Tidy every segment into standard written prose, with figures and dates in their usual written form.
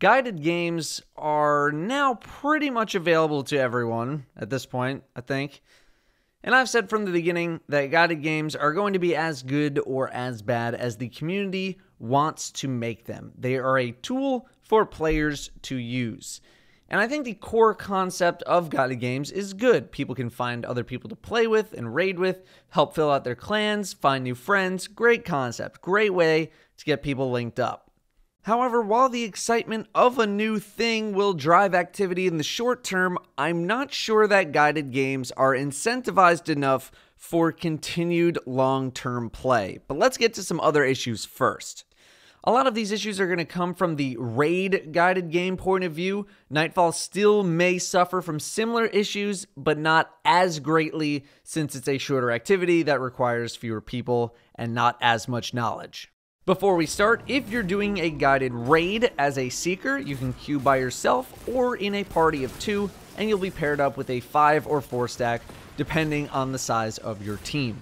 Guided games are now pretty much available to everyone at this point, I think. And I've said from the beginning that guided games are going to be as good or as bad as the community wants to make them. They are a tool for players to use. And I think the core concept of guided games is good. People can find other people to play with and raid with, help fill out their clans, find new friends. Great concept, great way to get people linked up. However, while the excitement of a new thing will drive activity in the short term, I'm not sure that guided games are incentivized enough for continued long-term play. But let's get to some other issues first. A lot of these issues are going to come from the raid guided game point of view. Nightfall still may suffer from similar issues, but not as greatly since it's a shorter activity that requires fewer people and not as much knowledge. Before we start, if you're doing a guided raid as a seeker, you can queue by yourself or in a party of 2, and you'll be paired up with a 5 or 4 stack, depending on the size of your team.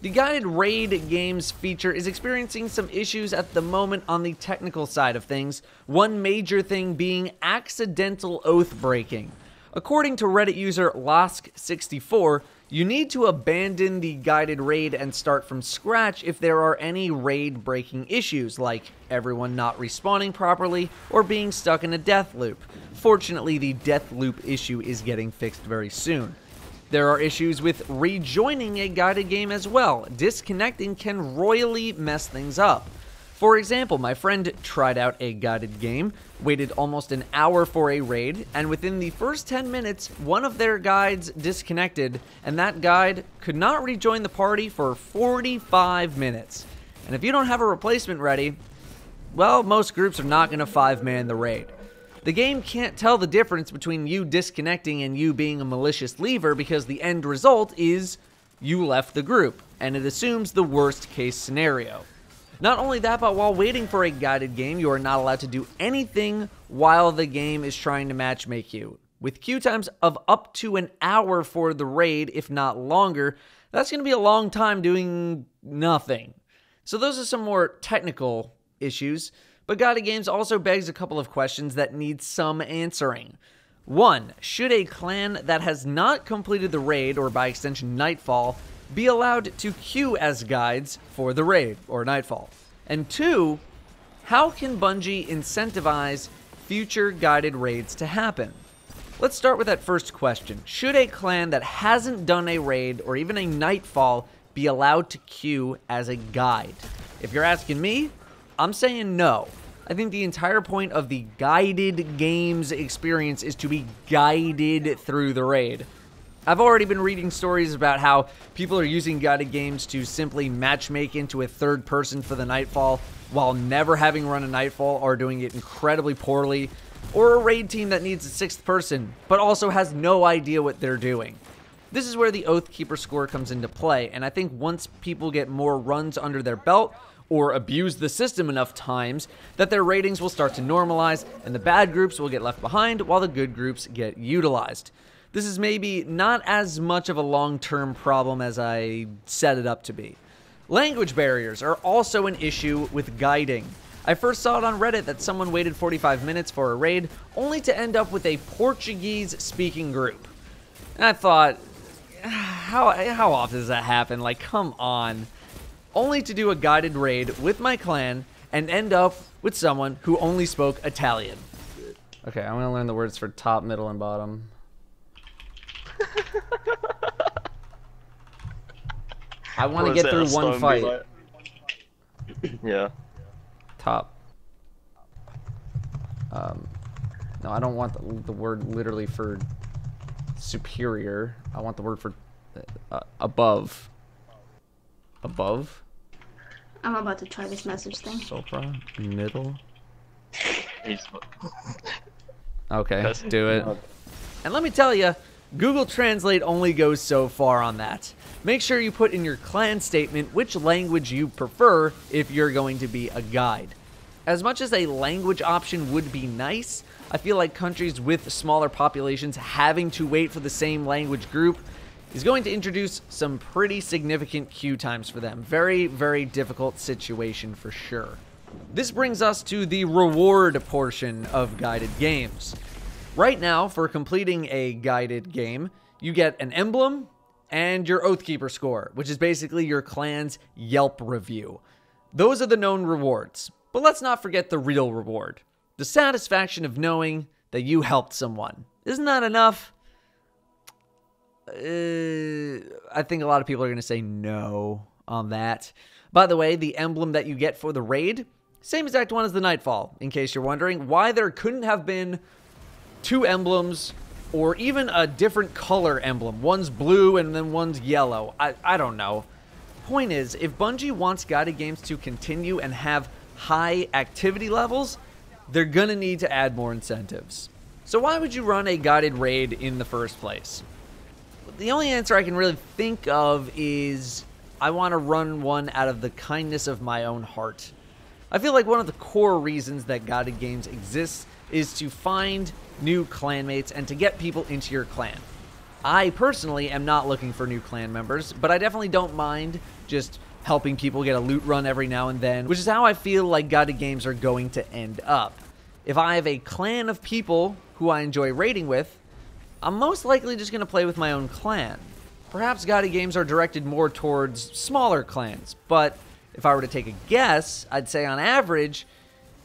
The guided raid games feature is experiencing some issues at the moment on the technical side of things, one major thing being accidental oath breaking. According to Reddit user Losk64, you need to abandon the guided raid and start from scratch if there are any raid breaking issues, like everyone not respawning properly or being stuck in a death loop. Fortunately, the death loop issue is getting fixed very soon. There are issues with rejoining a guided game as well. Disconnecting can royally mess things up. For example, my friend tried out a guided game, waited almost an hour for a raid, and within the first 10 minutes, one of their guides disconnected, and that guide could not rejoin the party for 45 minutes. And if you don't have a replacement ready, well, most groups are not going to 5-man the raid. The game can't tell the difference between you disconnecting and you being a malicious leaver because the end result is you left the group, and it assumes the worst case scenario. Not only that, but while waiting for a guided game, you are not allowed to do anything while the game is trying to matchmake you. With queue times of up to an hour for the raid, if not longer, that's going to be a long time doing nothing. So those are some more technical issues, but guided games also begs a couple of questions that need some answering. 1. Should a clan that has not completed the raid, or by extension Nightfall, be allowed to queue as guides for the raid, or Nightfall? And 2, how can Bungie incentivize future guided raids to happen? Let's start with that first question. Should a clan that hasn't done a raid, or even a Nightfall, be allowed to queue as a guide? If you're asking me, I'm saying no. I think the entire point of the guided games experience is to be guided through the raid. I've already been reading stories about how people are using guided games to simply matchmake into a third person for the Nightfall while never having run a Nightfall or doing it incredibly poorly, or a raid team that needs a 6th person but also has no idea what they're doing. This is where the Oathkeeper score comes into play, and I think once people get more runs under their belt or abuse the system enough times, that their ratings will start to normalize and the bad groups will get left behind while the good groups get utilized. This is maybe not as much of a long-term problem as I set it up to be. Language barriers are also an issue with guiding. I first saw it on Reddit that someone waited 45 minutes for a raid, only to end up with a Portuguese-speaking group. And I thought, how often does that happen? Like, come on. Only to do a guided raid with my clan and end up with someone who only spoke Italian. Okay, I'm gonna learn the words for top, middle, and bottom. I want to get through one fight. Yeah. Top. No, I don't want the word literally for superior. I want the word for above. Above? I'm about to try this message thing. Sopra? Middle? Okay, let's do it. And let me tell you, Google Translate only goes so far on that. Make sure you put in your clan statement which language you prefer if you're going to be a guide. As much as a language option would be nice, I feel like countries with smaller populations having to wait for the same language group is going to introduce some pretty significant queue times for them. Very, very difficult situation for sure. This brings us to the reward portion of guided games. Right now, for completing a guided game, you get an emblem and your Oathkeeper score, which is basically your clan's Yelp review. Those are the known rewards, but let's not forget the real reward. The satisfaction of knowing that you helped someone. Isn't that enough? I think a lot of people are going to say no on that. By the way, the emblem that you get for the raid, same exact one as the Nightfall, in case you're wondering why there couldn't have been 2 emblems or even a different color emblem. One's blue and then one's yellow. I don't know. Point is, if Bungie wants guided games to continue and have high activity levels, they're going to need to add more incentives. So why would you run a guided raid in the first place? The only answer I can really think of is I want to run one out of the kindness of my own heart. I feel like one of the core reasons that guided games exist is to find new clanmates and to get people into your clan. I personally am not looking for new clan members, but I definitely don't mind just helping people get a loot run every now and then, which is how I feel like guided games are going to end up. If I have a clan of people who I enjoy raiding with, I'm most likely just going to play with my own clan. Perhaps guided games are directed more towards smaller clans, but if I were to take a guess, I'd say on average,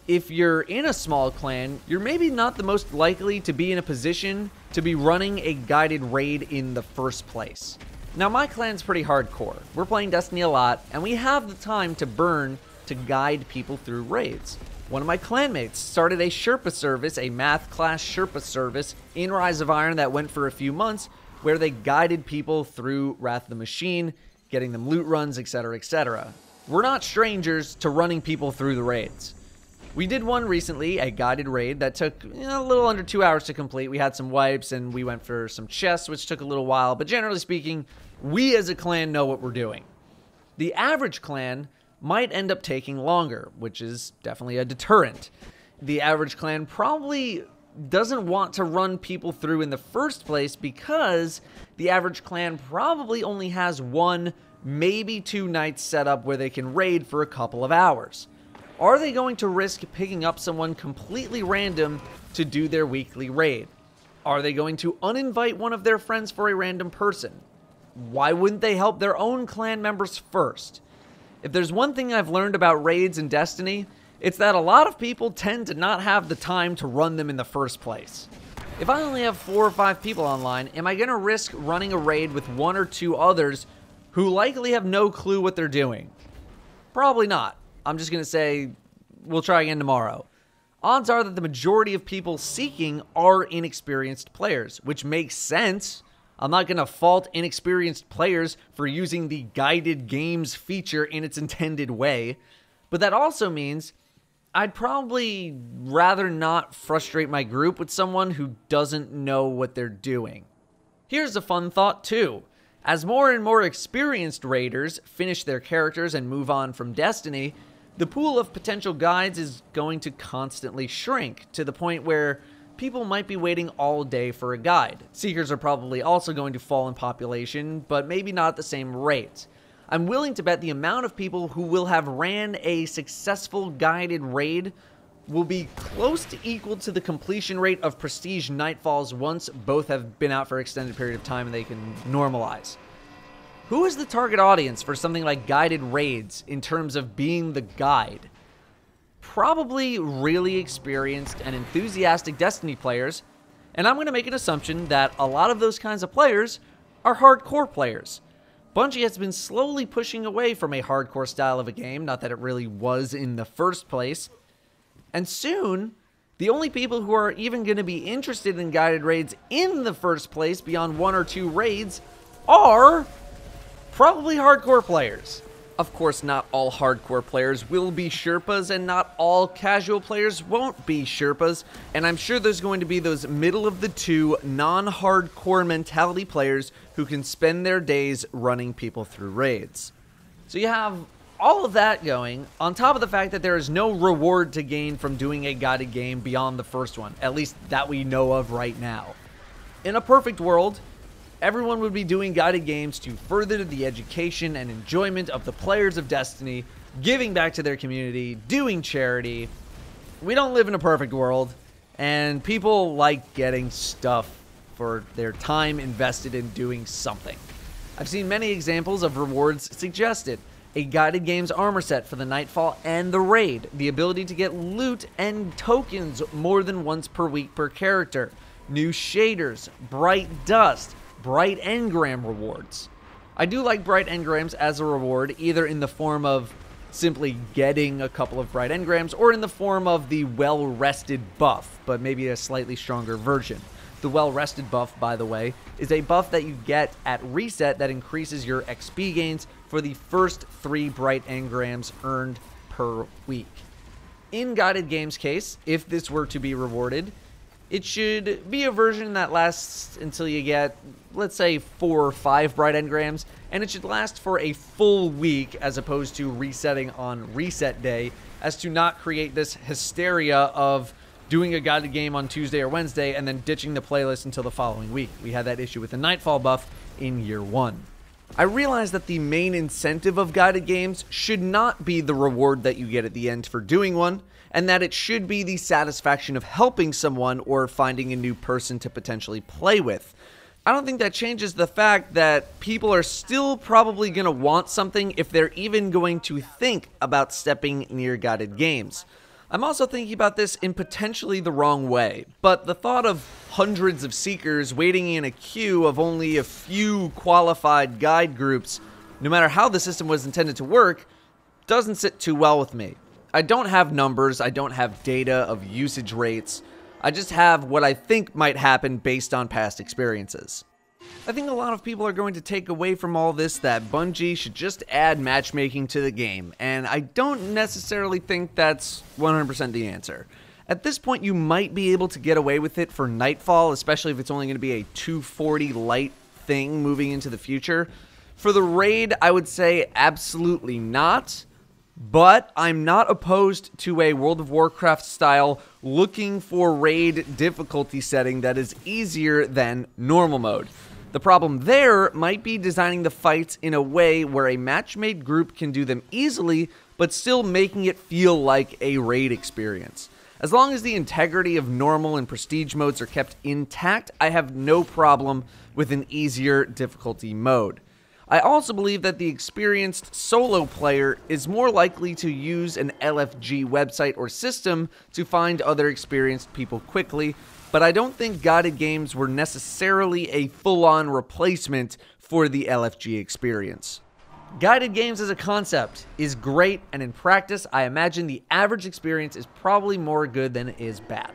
if you're in a small clan, you're maybe not the most likely to be in a position to be running a guided raid in the first place. Now, my clan's pretty hardcore. We're playing Destiny a lot, and we have the time to burn to guide people through raids. One of my clanmates started a Sherpa service, a math class Sherpa service in Rise of Iron that went for a few months, where they guided people through Wrath of the Machine, getting them loot runs, etc., etc. We're not strangers to running people through the raids. We did one recently, a guided raid that took a little under 2 hours to complete. We had some wipes and we went for some chests, which took a little while, but generally speaking, we as a clan know what we're doing. The average clan might end up taking longer, which is definitely a deterrent. The average clan probably doesn't want to run people through in the first place because the average clan probably only has 1, maybe 2 nights set up where they can raid for a couple of hours. Are they going to risk picking up someone completely random to do their weekly raid? Are they going to uninvite one of their friends for a random person? Why wouldn't they help their own clan members first? If there's one thing I've learned about raids in Destiny, it's that a lot of people tend to not have the time to run them in the first place. If I only have 4 or 5 people online, am I going to risk running a raid with 1 or 2 others who likely have no clue what they're doing? Probably not. I'm just going to say, we'll try again tomorrow. Odds are that the majority of people seeking are inexperienced players, which makes sense. I'm not going to fault inexperienced players for using the guided games feature in its intended way, but that also means I'd probably rather not frustrate my group with someone who doesn't know what they're doing. Here's a fun thought too. As more and more experienced raiders finish their characters and move on from Destiny, the pool of potential guides is going to constantly shrink to the point where people might be waiting all day for a guide. Seekers are probably also going to fall in population, but maybe not at the same rate. I'm willing to bet the amount of people who will have ran a successful guided raid will be close to equal to the completion rate of Prestige Nightfalls once both have been out for an extended period of time and they can normalize. Who is the target audience for something like guided raids in terms of being the guide? Probably really experienced and enthusiastic Destiny players, and I'm going to make an assumption that a lot of those kinds of players are hardcore players. Bungie has been slowly pushing away from a hardcore style of a game, not that it really was in the first place, and soon, the only people who are even going to be interested in guided raids in the first place beyond 1 or 2 raids are probably hardcore players. Of course, not all hardcore players will be Sherpas, and not all casual players won't be Sherpas, and I'm sure there's going to be those middle of the two non-hardcore mentality players who can spend their days running people through raids. So you have all of that going, on top of the fact that there is no reward to gain from doing a guided game beyond the first one, at least that we know of right now. In a perfect world, everyone would be doing guided games to further the education and enjoyment of the players of Destiny, giving back to their community, doing charity. We don't live in a perfect world, and people like getting stuff for their time invested in doing something. I've seen many examples of rewards suggested. A guided games armor set for the Nightfall and the raid, the ability to get loot and tokens more than once per week per character, new shaders, bright dust, bright engram rewards. I do like bright engrams as a reward, either in the form of simply getting a couple of bright engrams or in the form of the well-rested buff, but maybe a slightly stronger version. The well-rested buff, by the way, is a buff that you get at reset that increases your XP gains for the first 3 bright engrams earned per week. In Guided Games' case, if this were to be rewarded, it should be a version that lasts until you get, let's say, 4 or 5 bright engrams, and it should last for a full week as opposed to resetting on reset day, as to not create this hysteria of doing a guided game on Tuesday or Wednesday and then ditching the playlist until the following week. We had that issue with the Nightfall buff in year 1. I realize that the main incentive of guided games should not be the reward that you get at the end for doing one, and that it should be the satisfaction of helping someone or finding a new person to potentially play with. I don't think that changes the fact that people are still probably going to want something if they're even going to think about stepping near guided games. I'm also thinking about this in potentially the wrong way, but the thought of hundreds of seekers waiting in a queue of only a few qualified guide groups, no matter how the system was intended to work, doesn't sit too well with me. I don't have numbers, I don't have data of usage rates, I just have what I think might happen based on past experiences. I think a lot of people are going to take away from all this that Bungie should just add matchmaking to the game, and I don't necessarily think that's 100% the answer. At this point, you might be able to get away with it for Nightfall, especially if it's only going to be a 240 light thing moving into the future. For the raid, I would say absolutely not, but I'm not opposed to a World of Warcraft style looking for raid difficulty setting that is easier than normal mode. The problem there might be designing the fights in a way where a match-made group can do them easily, but still making it feel like a raid experience. As long as the integrity of normal and prestige modes are kept intact, I have no problem with an easier difficulty mode. I also believe that the experienced solo player is more likely to use an LFG website or system to find other experienced people quickly, but I don't think guided games were necessarily a full-on replacement for the LFG experience. Guided games as a concept is great, and in practice, I imagine the average experience is probably more good than it is bad.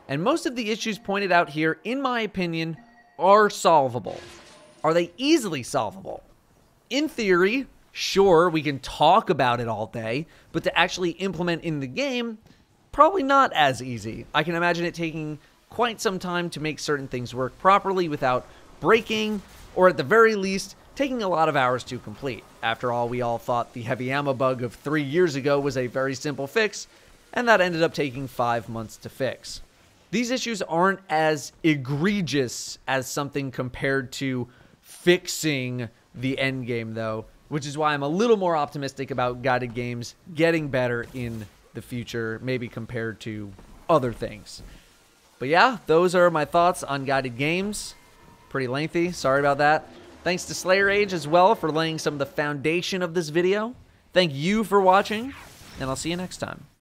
And most of the issues pointed out here, in my opinion, are solvable. Are they easily solvable? In theory, sure, we can talk about it all day, but to actually implement in the game, probably not as easy. I can imagine it taking quite some time to make certain things work properly without breaking, or at the very least, taking a lot of hours to complete. After all, we all thought the heavy ammo bug of 3 years ago was a very simple fix, and that ended up taking 5 months to fix. These issues aren't as egregious as something compared to fixing the end game, though, which is why I'm a little more optimistic about guided games getting better in the future, maybe compared to other things. But yeah, those are my thoughts on guided games. Pretty lengthy, sorry about that. Thanks to Slayer Age as well for laying some of the foundation of this video. Thank you for watching, and I'll see you next time.